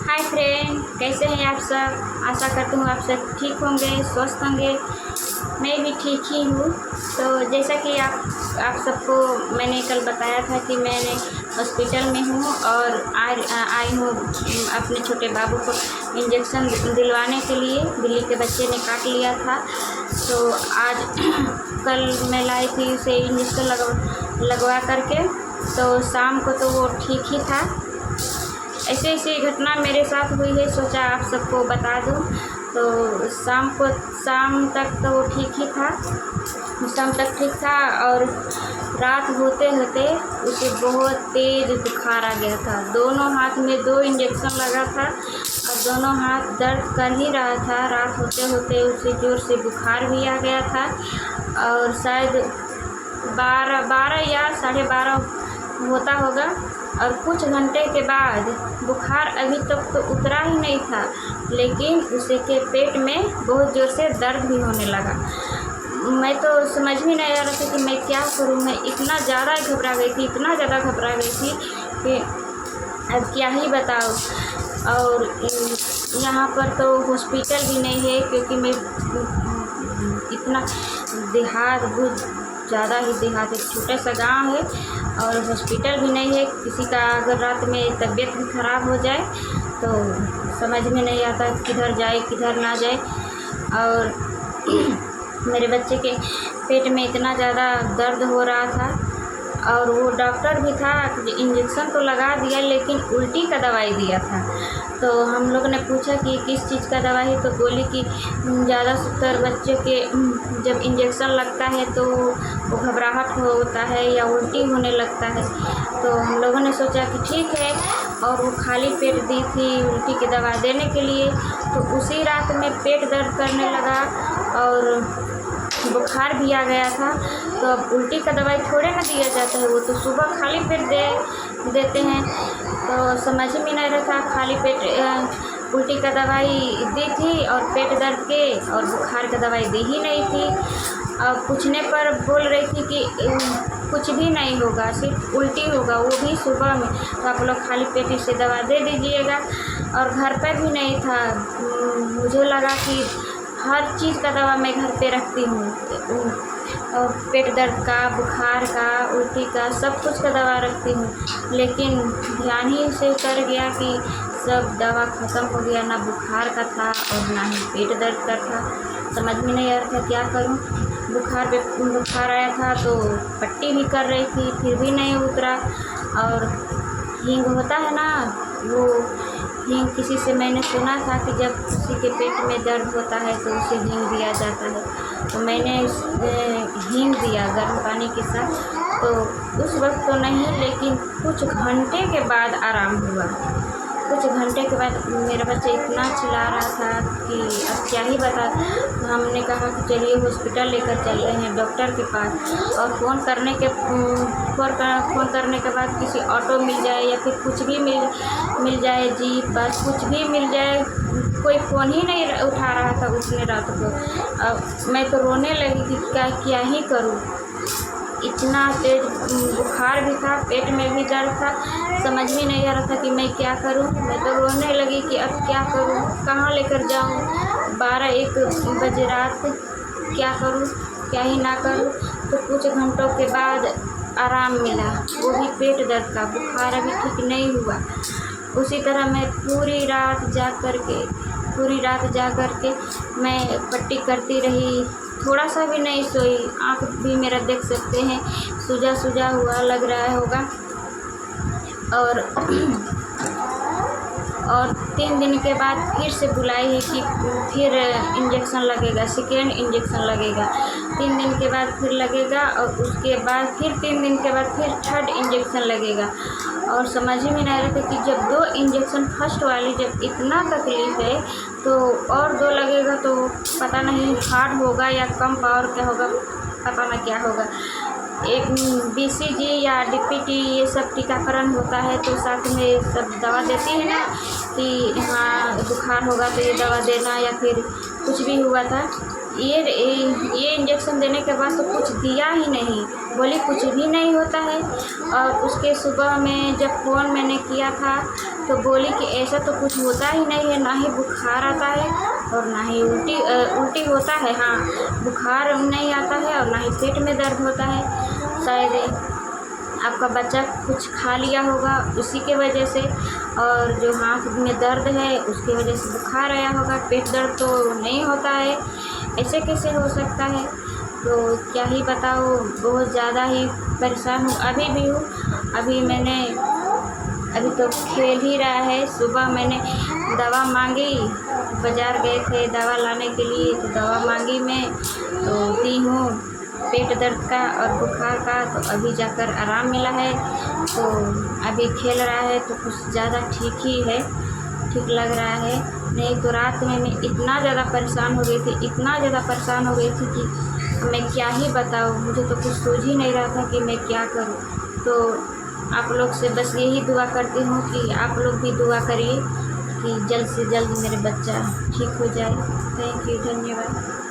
Hi friend, कैसे हैं आप सब। आशा करती हूँ आप सब ठीक होंगे, स्वस्थ होंगे। मैं भी ठीक ही हूँ। तो जैसा कि आप सबको मैंने कल बताया था कि मैंने हॉस्पिटल में हूँ और आई हूँ अपने छोटे बाबू को इंजेक्शन दिलवाने के लिए। दिल्ली के बच्चे ने काट लिया था, तो आज कल मैं लाई थी उसे इंजेक्शन लगवा करके। तो शाम को तो वो ठीक ही था। ऐसे ऐसी घटना मेरे साथ हुई है, सोचा आप सबको बता दूं। तो शाम तक तो वो ठीक ही था, शाम तक ठीक था। और रात होते होते उसे बहुत तेज़ बुखार आ गया था। दोनों हाथ में 2 इंजेक्शन लगा था और दोनों हाथ दर्द कर ही रहा था। रात होते होते उसे ज़ोर से बुखार भी आ गया था और शायद 12 या 12:30 होता होगा। और कुछ घंटे के बाद बुखार अभी तक तो उतरा ही नहीं था, लेकिन उसे के पेट में बहुत ज़ोर से दर्द भी होने लगा। मैं तो समझ में नहीं आ रहा था कि मैं क्या करूं। मैं इतना ज़्यादा घबरा गई थी, इतना ज़्यादा घबरा गई थी कि अब क्या ही बताऊं। और यहाँ पर तो हॉस्पिटल भी नहीं है, क्योंकि मैं इतना बहुत ज़्यादा ही देहात, एक छोटा सा गांव है और हॉस्पिटल भी नहीं है। किसी का अगर रात में तबीयत भी ख़राब हो जाए तो समझ में नहीं आता किधर जाए किधर ना जाए। और मेरे बच्चे के पेट में इतना ज़्यादा दर्द हो रहा था और वो डॉक्टर भी था, इंजेक्शन तो लगा दिया लेकिन उल्टी का दवाई दिया था। तो हम लोग ने पूछा कि किस चीज़ का दवाई, तो बोली कि ज़्यादातर बच्चों के जब इंजेक्शन लगता है तो वो घबराहट होता है या उल्टी होने लगता है। तो हम लोगों ने सोचा कि ठीक है, और वो खाली पेट दी थी उल्टी की दवा देने के लिए। तो उसी रात में पेट दर्द करने लगा और बुखार भी आ गया था। तो अब उल्टी का दवाई थोड़े ना दिया जाता है, वो तो सुबह खाली पेट देते हैं। तो समझ में नहीं रहा था, खाली पेट उल्टी का दवाई दी थी और पेट दर्द के और बुखार का दवाई दी ही नहीं थी। और पूछने पर बोल रही थी कि कुछ भी नहीं होगा, सिर्फ उल्टी होगा, वो भी सुबह में। तो आप लोग खाली पेट इसे दवा दे दीजिएगा। और घर पर भी नहीं था। मुझे लगा कि हर चीज़ का दवा मैं घर पे रखती हूँ, और पेट दर्द का, बुखार का, उल्टी का, सब कुछ का दवा रखती हूँ। लेकिन ध्यान ही से उतर गया कि सब दवा ख़त्म हो गया, ना बुखार का था और ना ही पेट दर्द का था। समझ में नहीं आ रहा था क्या करूँ। बुखार आया था तो पट्टी भी कर रही थी, फिर भी नहीं उतरा। और हींग होता है ना, वो हींग किसी से मैंने सुना था कि जब किसी के पेट में दर्द होता है तो उसे हींग दिया जाता है। तो मैंने हींग दिया गर्म पानी के साथ। तो उस वक्त तो नहीं, लेकिन कुछ घंटे के बाद आराम हुआ। कुछ घंटे के बाद मेरा बच्चा इतना चिल्ला रहा था कि अब क्या ही बता। तो हमने कहा कि चलिए हॉस्पिटल लेकर चल रहे हैं डॉक्टर के पास। और फ़ोन करने के बाद किसी ऑटो मिल जाए या फिर कुछ भी मिल जाए, जीप बस कुछ भी मिल जाए, कोई फ़ोन ही नहीं उठा रहा था उसने रात को। अब मैं तो रोने लगी कि क्या ही करूँ। इतना तेज़ बुखार भी था, पेट में भी दर्द था, समझ में नहीं आ रहा था कि मैं क्या करूं। मैं तो रोने लगी कि अब क्या करूं, कहाँ लेकर जाऊं। 12-1 बजे रात, क्या करूं क्या ही ना करूं। तो कुछ घंटों के बाद आराम मिला, वो भी पेट दर्द का। बुखार अभी ठीक नहीं हुआ। उसी तरह मैं पूरी रात जा कर के मैं पट्टी करती रही, थोड़ा सा भी नहीं सोई। आँख भी मेरा देख सकते हैं सूजा हुआ लग रहा होगा। और 3 दिन के बाद फिर से बुलाई है कि फिर इंजेक्शन लगेगा, सेकेंड इंजेक्शन लगेगा। 3 दिन के बाद फिर लगेगा और उसके बाद फिर 3 दिन के बाद फिर थर्ड इंजेक्शन लगेगा। और समझ में नहीं आ रहा था कि जब 2 इंजेक्शन फर्स्ट वाली जब इतना तकलीफ़ है, तो और 2 लगेगा तो पता नहीं हार्ड होगा या कम पावर का होगा, पता ना क्या होगा। एक BCG या DPT ये सब टीकाकरण होता है, तो साथ में सब दवा देती है ना कि हाँ बुखार होगा तो ये दवा देना, या फिर कुछ भी हुआ था। ये इंजेक्शन देने के बाद तो कुछ दिया ही नहीं, बोली कुछ भी नहीं होता है। और उसके सुबह में जब फ़ोन मैंने किया था तो बोली कि ऐसा तो कुछ होता ही नहीं है, ना ही बुखार आता है और ना ही उल्टी होता है। हाँ, बुखार नहीं आता है और ना ही पेट में दर्द होता है। शायद आपका बच्चा कुछ खा लिया होगा उसी के वजह से, और जो हाथ में दर्द है उसकी वजह से बुखार आया होगा। पेट दर्द तो नहीं होता है, ऐसे कैसे हो सकता है? तो क्या ही बताओ, बहुत ज़्यादा ही परेशान हूँ, अभी भी हूँ। अभी तो खेल ही रहा है। सुबह मैंने दवा मांगी, बाज़ार गए थे दवा लाने के लिए, तो दवा मांगी मैं तो दी हूँ पेट दर्द का और बुखार का, तो अभी जाकर आराम मिला है। तो अभी खेल रहा है तो कुछ ज़्यादा ठीक ही है, ठीक लग रहा है। नहीं तो रात में मैं इतना ज़्यादा परेशान हो गई थी, इतना ज़्यादा परेशान हो गई थी कि मैं क्या ही बताऊँ। मुझे तो कुछ सूझ ही नहीं रहा था कि मैं क्या करूँ। तो आप लोग से बस यही दुआ करती हूँ कि आप लोग भी दुआ करिए कि जल्द से जल्द मेरे बच्चा ठीक हो जाए। थैंक यू, धन्यवाद।